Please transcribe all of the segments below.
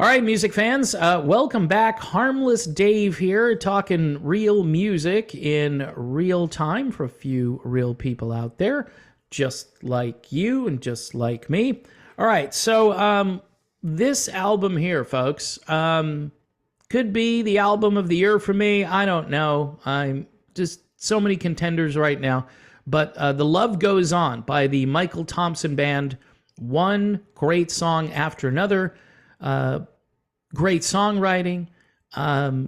All right, music fans, welcome back. Harmless Dave here, talking real music in real time for a few real people out there, just like you and just like me. All right, so this album here, folks, could be the album of the year for me. I don't know. I'm just so many contenders right now. But The Love Goes On by the Michael Thompson Band, one great song after another. Great songwriting,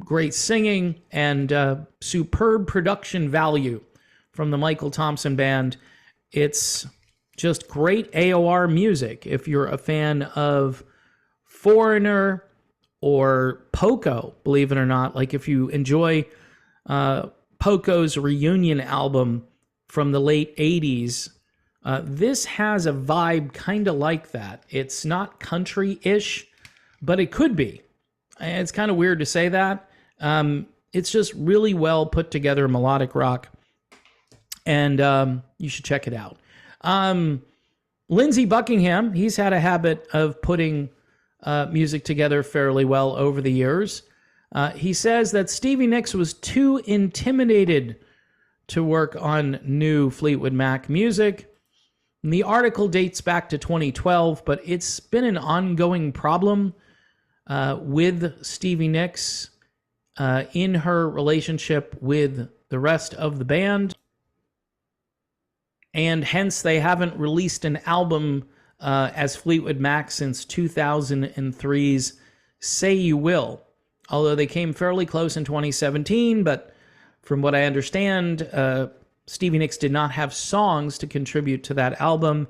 great singing, and superb production value from the Michael Thompson Band. It's just great AOR music. If you're a fan of Foreigner or Poco, believe it or not, like if you enjoy Poco's reunion album from the late 80s, this has a vibe kind of like that. It's not country-ish, but it could be. It's kind of weird to say that. It's just really well put together melodic rock, and you should check it out. Lindsey Buckingham, he's had a habit of putting music together fairly well over the years. He says that Stevie Nicks was too intimidated to work on new Fleetwood Mac music. And the article dates back to 2012, but it's been an ongoing problem with Stevie Nicks in her relationship with the rest of the band. And hence they haven't released an album as Fleetwood Mac since 2003's Say You Will. Although they came fairly close in 2017, but from what I understand, Stevie Nicks did not have songs to contribute to that album,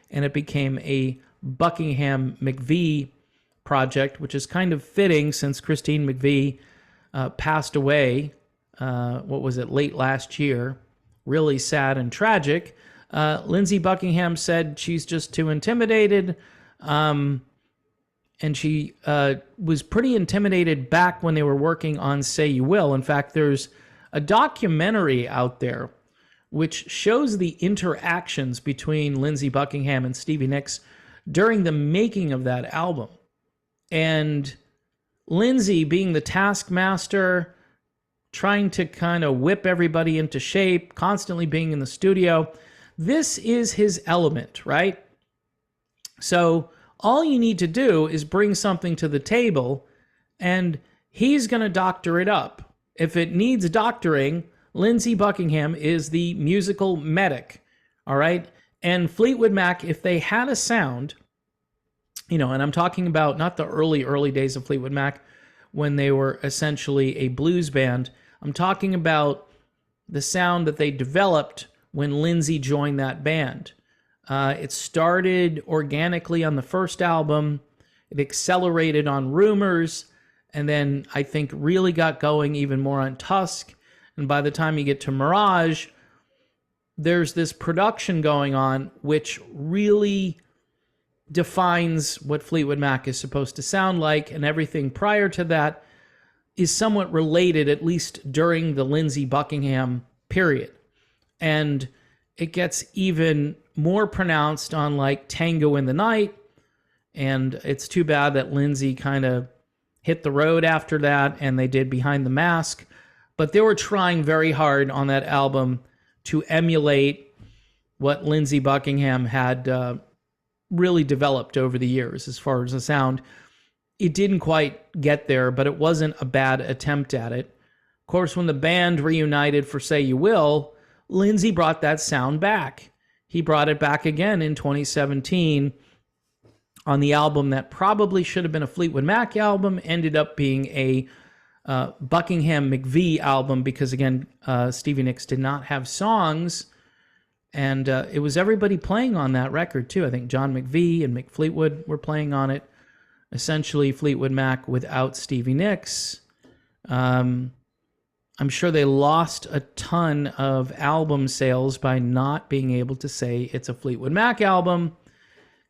and it became a Buckingham McVie project, which is kind of fitting since Christine McVie passed away, late last year. Really sad and tragic. Lindsey Buckingham said she's just too intimidated, and she was pretty intimidated back when they were working on Say You Will. In fact, there's a documentary out there which shows the interactions between Lindsey Buckingham and Stevie Nicks during the making of that album. And Lindsey, being the taskmaster, trying to kind of whip everybody into shape, constantly being in the studio, this is his element, right? So all you need to do is bring something to the table, and he's going to doctor it up. If it needs doctoring, Lindsey Buckingham is the musical medic, all right? And Fleetwood Mac, if they had a sound, and I'm talking about not the early days of Fleetwood Mac when they were essentially a blues band. I'm talking about the sound that they developed when Lindsey joined that band. It started organically on the first album. It accelerated on Rumors, and then I think really got going even more on Tusk. And by the time you get to Mirage, there's this production going on which really defines what Fleetwood Mac is supposed to sound like, and everything prior to that is somewhat related, at least during the Lindsey Buckingham period. And it gets even more pronounced on like Tango in the Night, and it's too bad that Lindsey kind of hit the road after that, and they did Behind the Mask. But they were trying very hard on that album to emulate what Lindsey Buckingham had really developed over the years as far as the sound. It didn't quite get there, but it wasn't a bad attempt at it. Of course, when the band reunited for Say You Will, Lindsey brought that sound back. He brought it back again in 2017 on the album that probably should have been a Fleetwood Mac album, ended up being a Buckingham McVie album because, again, Stevie Nicks did not have songs, and it was everybody playing on that record, too. I think John McVie and Mick Fleetwood were playing on it. Essentially, Fleetwood Mac without Stevie Nicks. I'm sure they lost a ton of album sales by not being able to say it's a Fleetwood Mac album,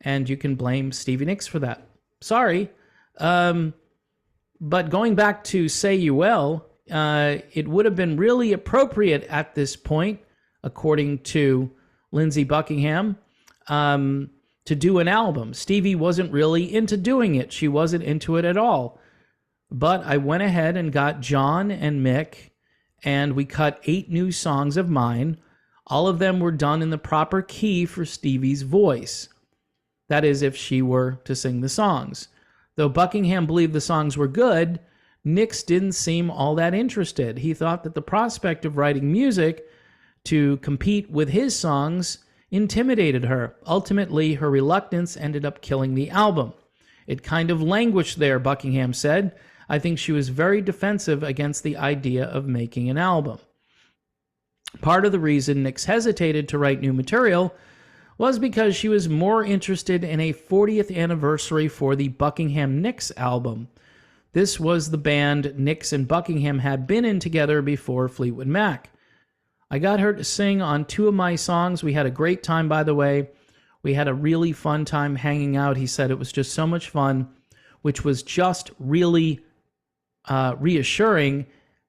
and you can blame Stevie Nicks for that. Sorry. But going back to Say You Will, it would have been really appropriate at this point, according to Lindsey Buckingham, to do an album. Stevie wasn't really into doing it. She wasn't into it at all. But I went ahead and got John and Mick, and we cut 8 new songs of mine. All of them were done in the proper key for Stevie's voice. That is, if she were to sing the songs. Though Buckingham believed the songs were good, Nicks didn't seem all that interested. He thought that the prospect of writing music to compete with his songs intimidated her. Ultimately, her reluctance ended up killing the album. It kind of languished there, Buckingham said. I think she was very defensive against the idea of making an album. Part of the reason Nicks hesitated to write new material was because she was more interested in a 40th anniversary for the Buckingham-Nicks album. This was the band Nicks and Buckingham had been in together before Fleetwood Mac. I got her to sing on 2 of my songs. We had a great time, by the way. We had a really fun time hanging out. He said it was just so much fun, which was just really reassuring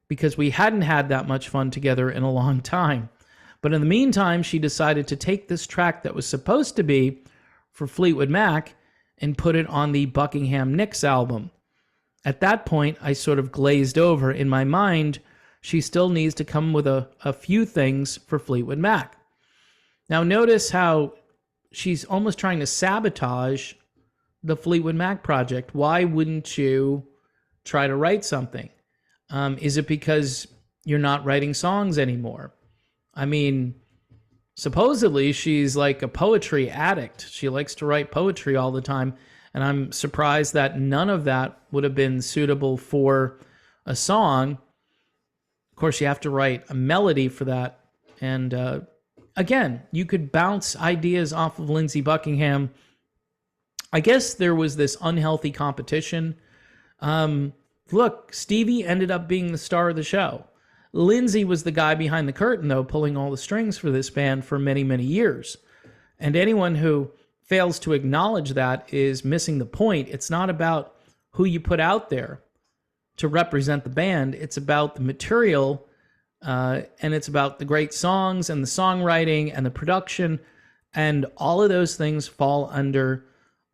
because we hadn't had that much fun together in a long time. But in the meantime, she decided to take this track that was supposed to be for Fleetwood Mac and put it on the Buckingham-Nicks album. At that point, I sort of glazed over. In my mind, she still needs to come with a few things for Fleetwood Mac. Now notice how she's almost trying to sabotage the Fleetwood Mac project. Why wouldn't you try to write something? Is it because you're not writing songs anymore? I mean, supposedly she's like a poetry addict. She likes to write poetry all the time, and I'm surprised that none of that would have been suitable for a song. Of course, you have to write a melody for that. And again, you could bounce ideas off of Lindsey Buckingham. I guess there was this unhealthy competition. Look, Stevie ended up being the star of the show. Lindsey was the guy behind the curtain, though, pulling all the strings for this band for many, many years. And anyone who fails to acknowledge that is missing the point. It's not about who you put out there to represent the band. It's about the material, and it's about the great songs and the songwriting and the production, and all of those things fall under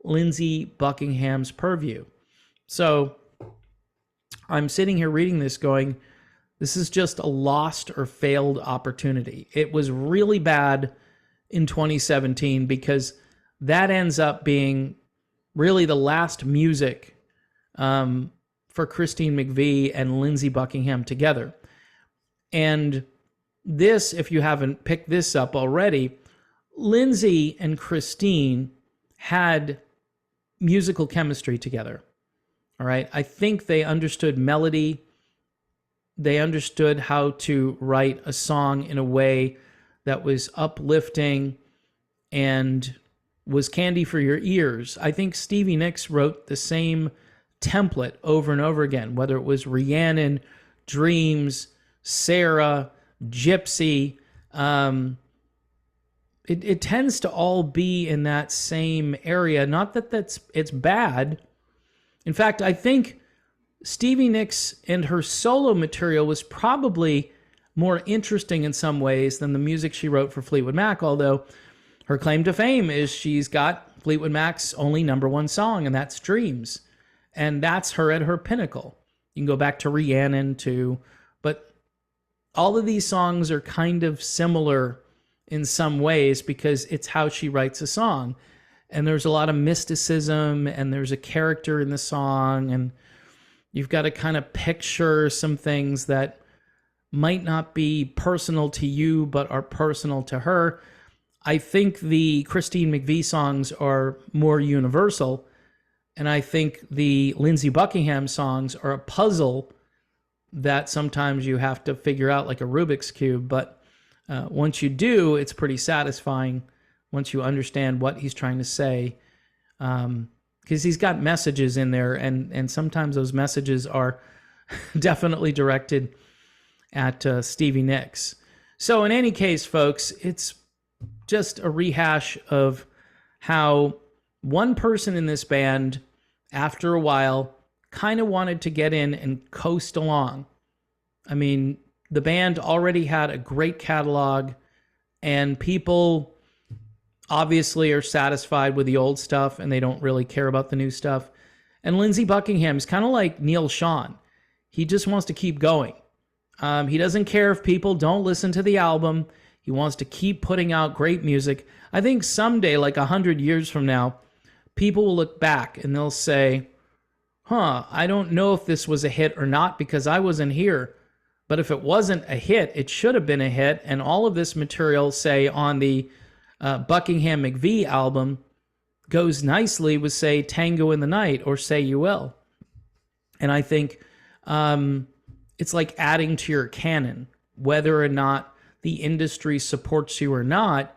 Lindsey Buckingham's purview. So I'm sitting here reading this going, this is just a lost or failed opportunity. It was really bad in 2017 because that ends up being really the last music for Christine McVie and Lindsey Buckingham together. And this, if you haven't picked this up already, Lindsey and Christine had musical chemistry together. All right. I think they understood melody. They understood how to write a song in a way that was uplifting and was candy for your ears. I think Stevie Nicks wrote the same template over and over again, whether it was Rhiannon, Dreams, Sarah, Gypsy. It tends to all be in that same area. Not that it's bad. In fact, I think Stevie Nicks and her solo material was probably more interesting in some ways than the music she wrote for Fleetwood Mac, although her claim to fame is she's got Fleetwood Mac's only #1 song, and that's Dreams. And that's her at her pinnacle. You can go back to Rhiannon too, but all of these songs are kind of similar in some ways because it's how she writes a song. And there's a lot of mysticism, and there's a character in the song, and you've got to kind of picture some things that might not be personal to you, but are personal to her. I think the Christine McVie songs are more universal, and I think the Lindsey Buckingham songs are a puzzle that sometimes you have to figure out like a Rubik's Cube, but once you do, it's pretty satisfying once you understand what he's trying to say, because he's got messages in there, and sometimes those messages are definitely directed at Stevie Nicks. So in any case, folks, it's just a rehash of how one person in this band, after a while, kind of wanted to get in and coast along. I mean, the band already had a great catalog, and people obviously are satisfied with the old stuff and they don't really care about the new stuff. And Lindsey Buckingham is kind of like Neil Sean. He just wants to keep going. He doesn't care if people don't listen to the album. He wants to keep putting out great music. I think someday, like 100 years from now, people will look back and they'll say, I don't know if this was a hit or not because I wasn't here. But if it wasn't a hit, it should have been a hit. And all of this material, say, on the Buckingham McVie album, goes nicely with, say, Tango in the Night or Say You Will. And I think it's like adding to your canon, whether or not the industry supports you or not.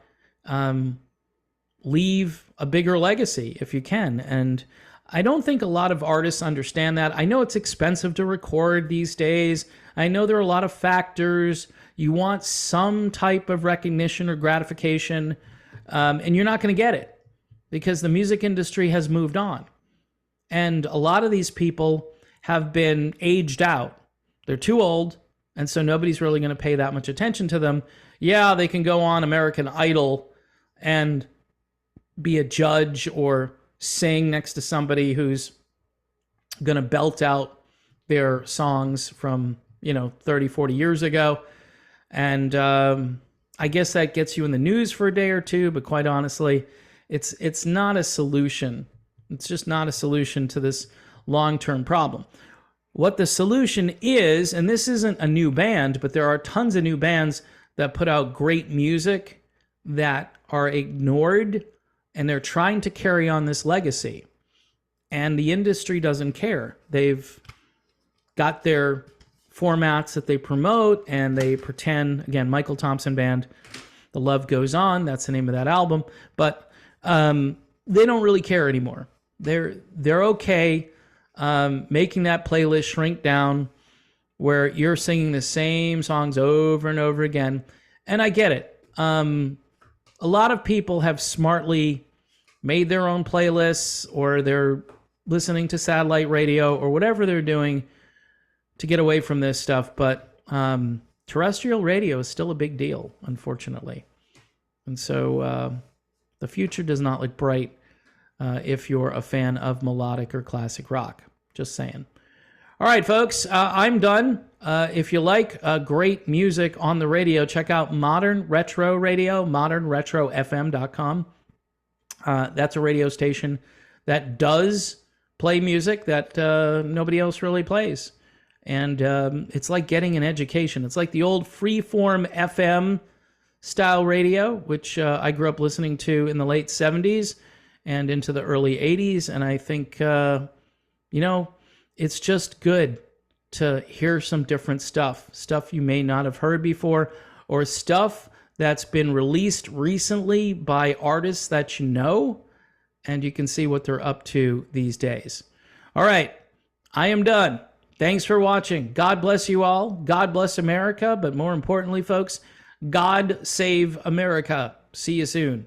Leave a bigger legacy if you can. And I don't think a lot of artists understand that. I know it's expensive to record these days. I know there are a lot of factors. You want some type of recognition or gratification, and you're not going to get it because the music industry has moved on. And a lot of these people have been aged out. They're too old, and so nobody's really going to pay that much attention to them. Yeah, they can go on American Idol and be a judge or sing next to somebody who's going to belt out their songs from, 30, 40 years ago. And I guess that gets you in the news for a day or two, but quite honestly, it's not a solution. It's just not a solution to this long-term problem. What the solution is, and this isn't a new band, but there are tons of new bands that put out great music that are ignored, and they're trying to carry on this legacy. And the industry doesn't care. They've got their formats that they promote, and they pretend, again, Michael Thompson Band, The Love Goes On, that's the name of that album, but they don't really care anymore. They're okay making that playlist shrink down where you're singing the same songs over and over again. And I get it. A lot of people have smartly made their own playlists, or they're listening to satellite radio or whatever they're doing to get away from this stuff. But terrestrial radio is still a big deal, unfortunately. And so the future does not look bright if you're a fan of melodic or classic rock. Just saying. All right, folks, I'm done. If you like great music on the radio, check out Modern Retro Radio, modernretrofm.com. That's a radio station that does play music that nobody else really plays. And it's like getting an education. It's like the old freeform FM style radio, which I grew up listening to in the late 70s and into the early 80s. And I think, it's just good to hear some different stuff you may not have heard before, or stuff that's been released recently by artists that you know, and you can see what they're up to these days. All right, I am done. Thanks for watching. God bless you all. God bless America. But more importantly, folks, God save America. See you soon.